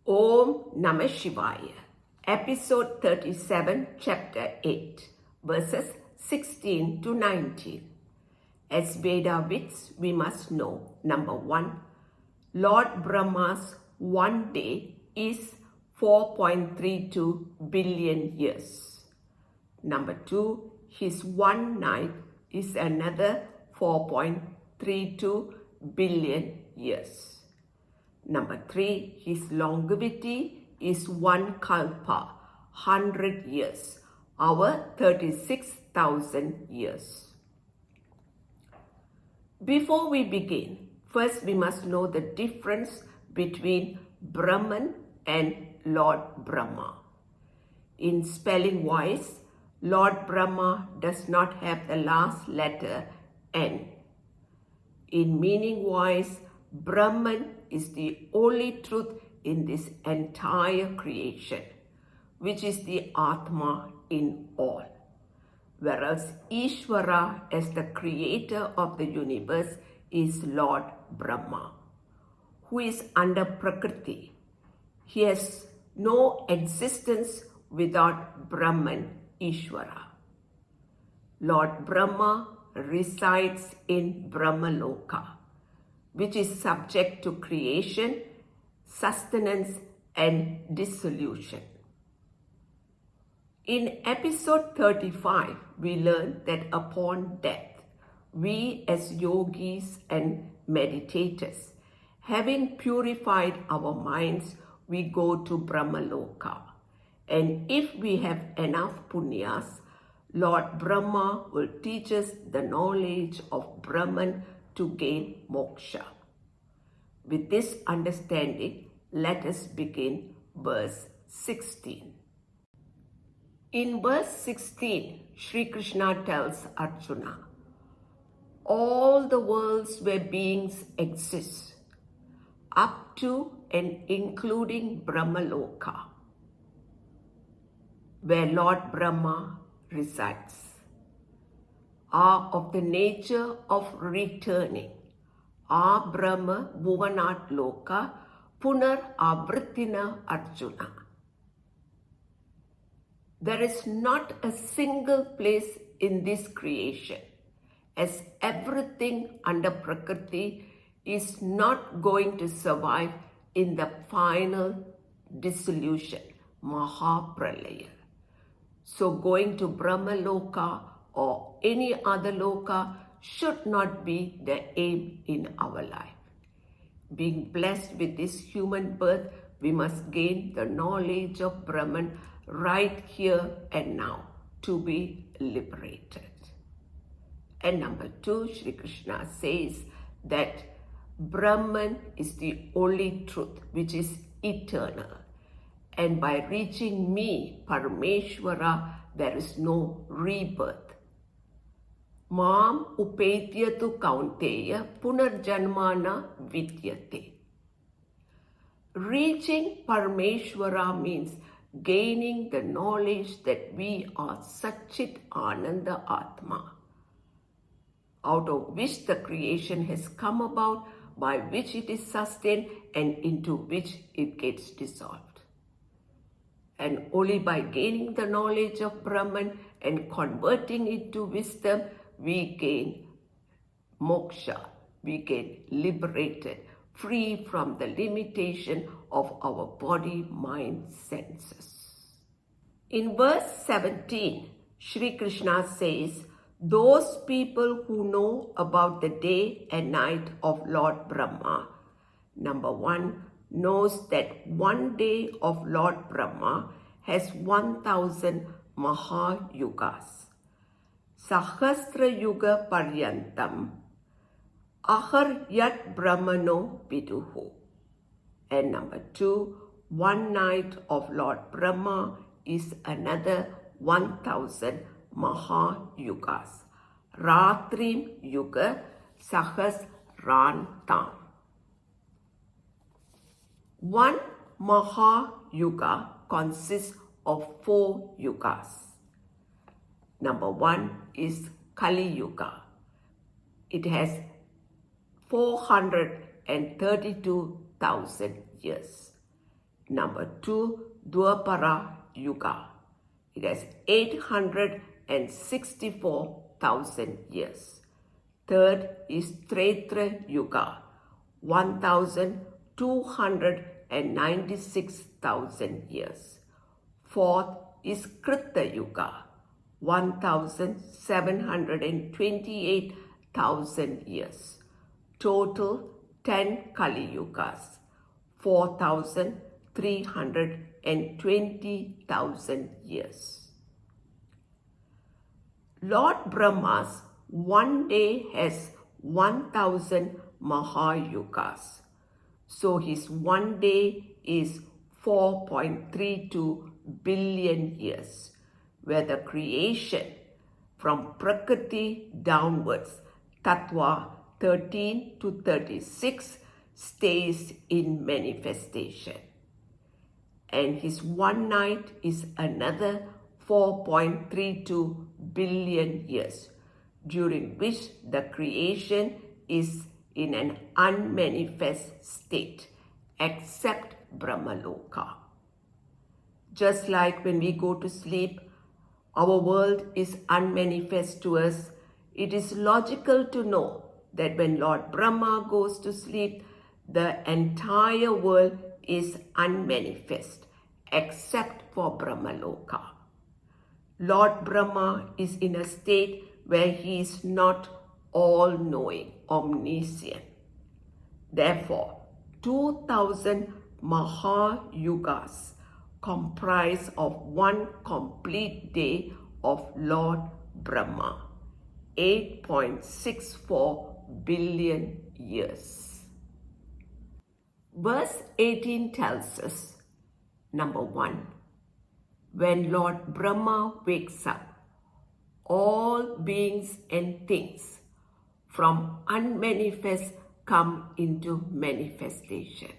Om Namah Shivaya. Episode 37, Chapter 8, verses 16 to 19. As Vedavits, we must know, number 1, Lord Brahma's one day is 4.32 billion years. Number 2, his one night is another 4.32 billion years. Number 3, his longevity is 1 kalpa, 100 years, our 36,000 years. Before we begin, first we must know the difference between Brahman and Lord Brahma. In spelling wise, Lord Brahma does not have the last letter N. In meaning wise, Brahman is the only truth in this entire creation, which is the Atma in all. Whereas Ishvara, as the creator of the universe, is Lord Brahma, who is under Prakriti. He has no existence without Brahman, Ishvara. Lord Brahma resides in Brahmaloka, which is subject to creation, sustenance, and dissolution. In episode 35, we learned that upon death, we as yogis and meditators, having purified our minds, we go to Brahmaloka. And if we have enough punyas, Lord Brahma will teach us the knowledge of Brahman to gain moksha. With this understanding, let us begin verse 16. In verse 16, Sri Krishna tells Arjuna, all the worlds where beings exist, up to and including Brahmaloka, where Lord Brahma resides, are of the nature of returning. Brahma Bhuvanat Loka Punar Avrittina Arjuna. There is not a single place in this creation, as everything under Prakriti is not going to survive in the final dissolution, Mahapralaya. So going to Brahmaloka or any other loka should not be the aim in our life. Being blessed with this human birth, we must gain the knowledge of Brahman right here and now to be liberated. And number 2, Sri Krishna says that Brahman is the only truth which is eternal. And by reaching me, Parameshwara, there is no rebirth. Mam upetyatu kaunteya punarjanmana vidyate. Reaching Parameshwara means gaining the knowledge that we are Satchit Ananda Atma, out of which the creation has come about, by which it is sustained, and into which it gets dissolved. And only by gaining the knowledge of Brahman and converting it to wisdom, we gain moksha, we get liberated, free from the limitation of our body, mind, senses. In verse 17, Sri Krishna says, those people who know about the day and night of Lord Brahma, number 1, knows that one day of Lord Brahma has 1,000 Mahayugas. Sahasra Yuga Paryantam Ahar Yat Brahmano Viduhu. And number 2, one night of Lord Brahma is another 1,000 Mahayugas. Ratrim Yuga Sahasrantam. One Mahayuga consists of 4 yugas. Number 1 is Kali Yuga. It has 432,000 years. Number 2, Dwapara Yuga. It has 864,000 years. Third is Treta Yuga, 1,296,000 years. Fourth is Krita Yuga, 1,728,000 years. Total 10 Kali Yugas, 4,320,000 years. Lord Brahma's one day has 1,000 Mahayugas. So his one day is 4.32 billion years, where the creation from Prakriti downwards, Tattva 13 to 36, stays in manifestation. And his one night is another 4.32 billion years, during which the creation is in an unmanifest state, except Brahmaloka. Just like when we go to sleep, our world is unmanifest to us. It is logical to know that when Lord Brahma goes to sleep, the entire world is unmanifest, except for Brahmaloka. Lord Brahma is in a state where he is not all-knowing, omniscient. Therefore, 2,000 Mahayugas comprise of one complete day of Lord Brahma, 8.64 billion years. Verse 18 tells us, number 1, when Lord Brahma wakes up, all beings and things from unmanifest come into manifestation.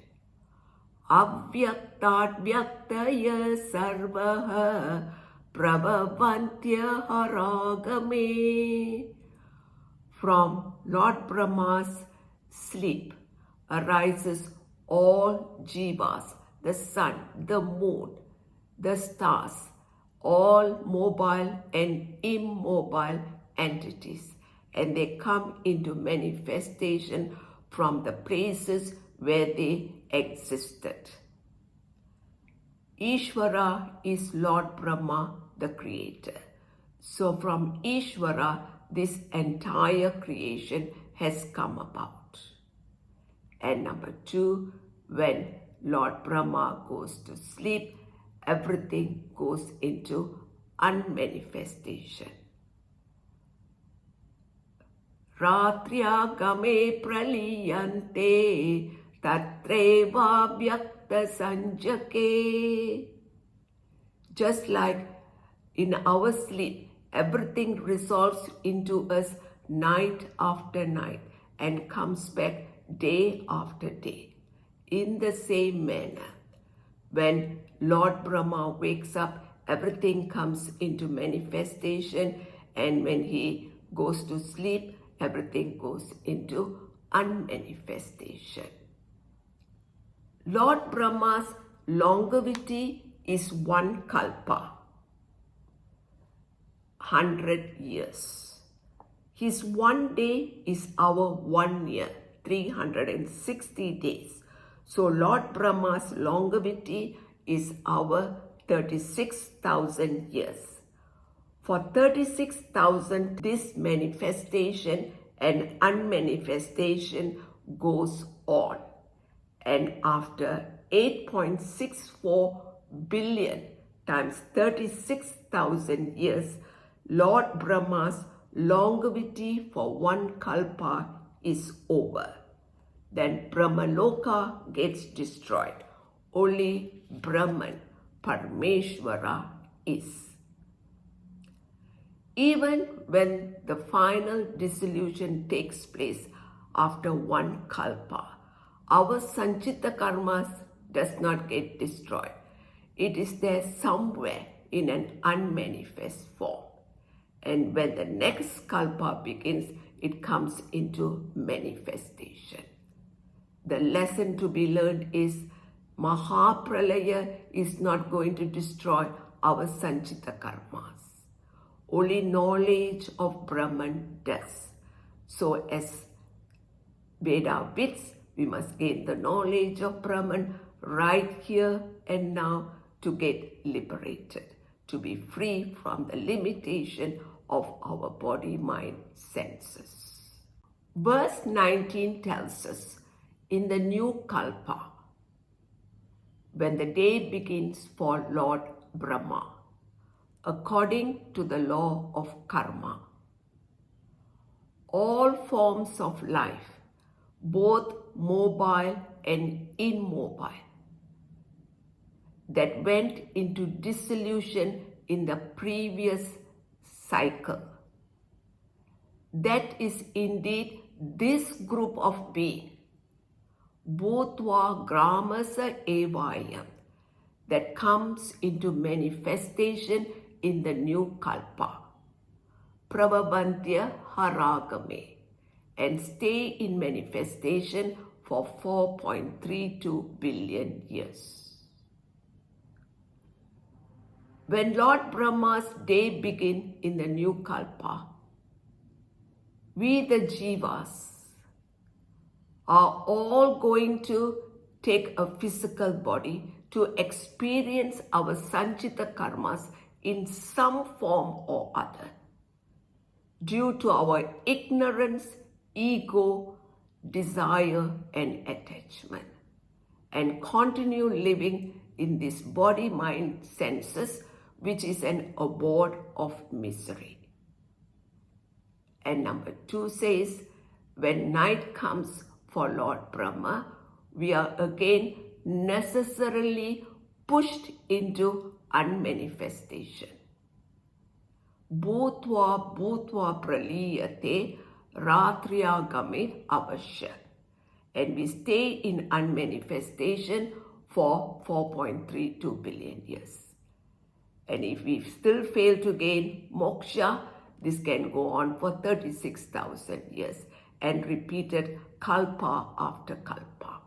Avyaktat vyaktaya sarvaha prabhavantya haragame. From Lord Brahma's sleep arises all jivas, the sun, the moon, the stars, all mobile and immobile entities, and they come into manifestation from the places where they existed. Ishvara is Lord Brahma, the creator. So from Ishvara, this entire creation has come about. And number 2, when Lord Brahma goes to sleep, everything goes into unmanifestation. Ratriya game praliyante tatreva vyakta sanjake. Just like in our sleep, everything resolves into us night after night and comes back day after day. In the same manner, when Lord Brahma wakes up, everything comes into manifestation, and when he goes to sleep, everything goes into unmanifestation. Lord Brahma's longevity is 1 kalpa, 100 years. His one day is our 1 year, 360 days. So Lord Brahma's longevity is our 36,000 years. For 36,000, this manifestation and unmanifestation goes on. And after 8.64 billion times 36,000 years, Lord Brahma's longevity for 1 kalpa is over. Then Brahmaloka gets destroyed. Only Brahman, Parameshvara, is. Even when the final dissolution takes place after 1 kalpa, our Sanchita karmas does not get destroyed. It is there somewhere in an unmanifest form. And when the next kalpa begins, it comes into manifestation. The lesson to be learned is Mahapralaya is not going to destroy our Sanchita karmas. Only knowledge of Brahman does. So as Vedavids, we must gain the knowledge of Brahman right here and now to get liberated, to be free from the limitation of our body, mind, senses. Verse 19 tells us, in the new Kalpa, when the day begins for Lord Brahma, according to the law of karma, all forms of life, both mobile and immobile, that went into dissolution in the previous cycle, that is indeed this group of beings, Bhutva Gramasa Evayam, that comes into manifestation in the new Kalpa, Pravabantya Haragame, and stay in manifestation for 4.32 billion years. When Lord Brahma's day begins in the new Kalpa, we the Jivas are all going to take a physical body to experience our Sanchita karmas in some form or other, due to our ignorance, ego, desire, and attachment, and continue living in this body, mind, senses, which is an abode of misery. And number 2 says, when night comes for Lord Brahma, we are again necessarily pushed into unmanifestation. Bhutva praliyate ratriyagame avashya. And we stay in unmanifestation for 4.32 billion years. And if we still fail to gain moksha, this can go on for 36,000 years and repeated kalpa after kalpa.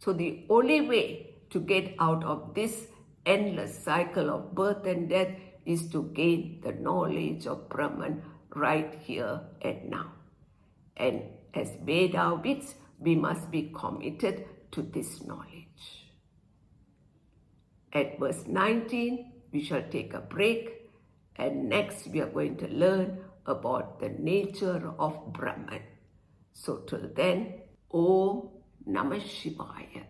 So the only way to get out of this endless cycle of birth and death is to gain the knowledge of Brahman right here and now. And as Vedavids, we must be committed to this knowledge. At verse 19, we shall take a break, and next we are going to learn about the nature of Brahman. So till then, Om Namah Shivaya.